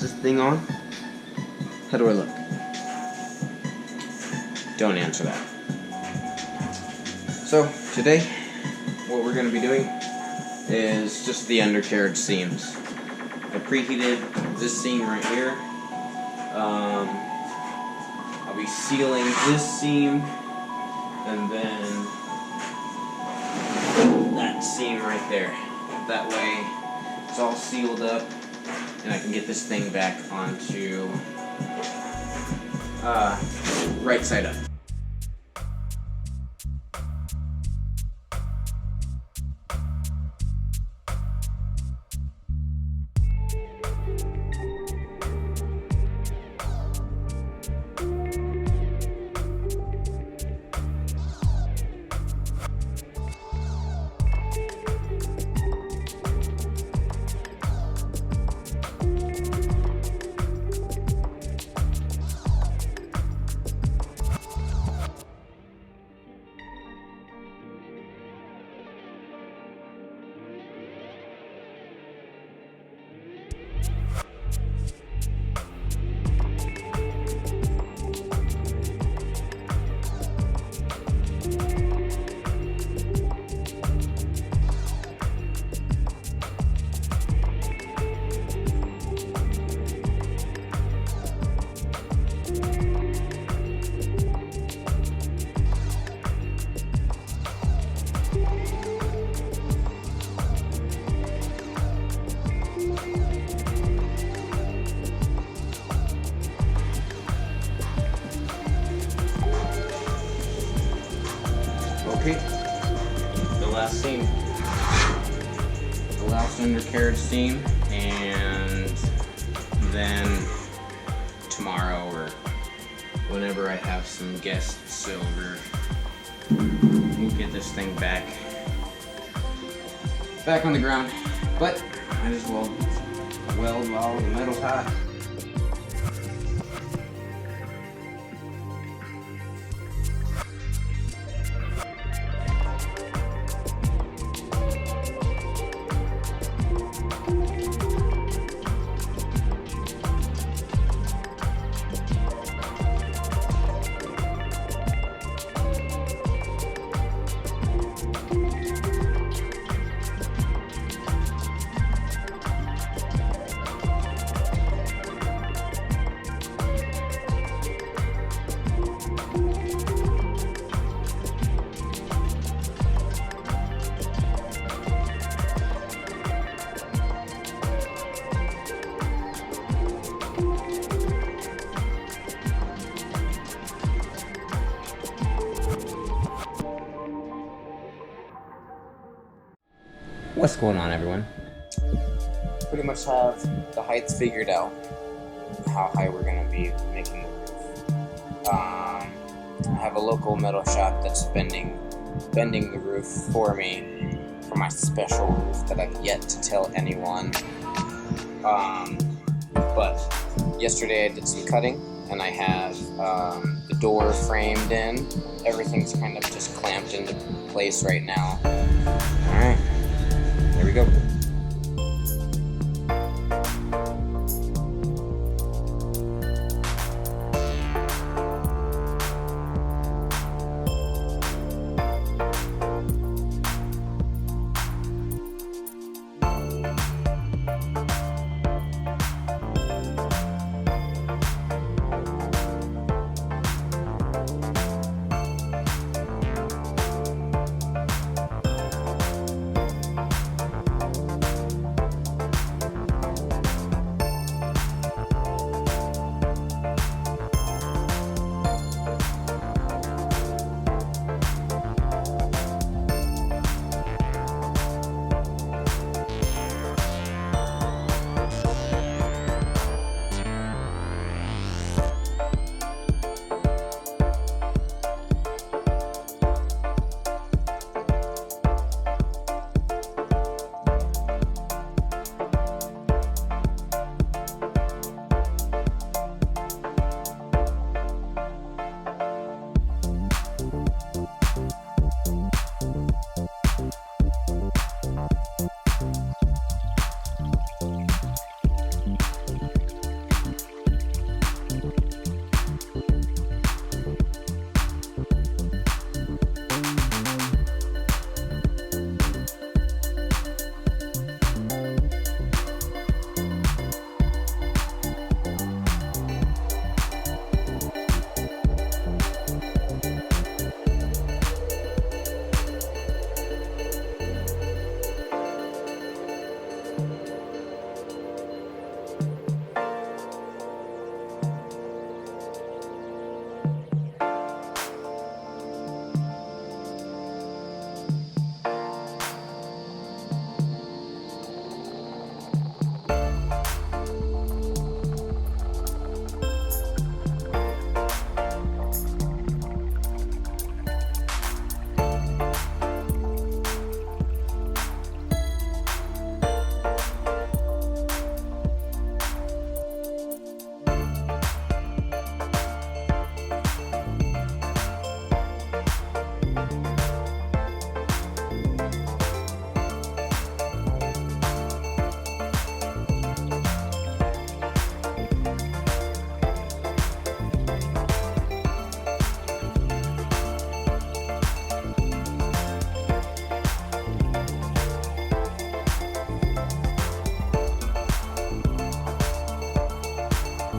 this thing on? How do I look? Don't answer that. So, today, what we're going to be doing is just the undercarriage seams. I preheated this seam right here. I'll be sealing this seam, and then that seam right there. That way, it's all sealed up, and I can get this thing back onto right side up. Okay, the last seam, the last undercarriage seam, and then tomorrow or whenever I have some guests over, we'll get this thing back on the ground. But might as well weld while the metal's hot. What's going on, everyone? Pretty much have the heights figured out, how high we're going to be making the roof. I have a local metal shop that's bending the roof for me for my special roof that I've yet to tell anyone. But yesterday I did some cutting, and I have the door framed in. Everything's kind of just clamped into place right now. Alright. There we go.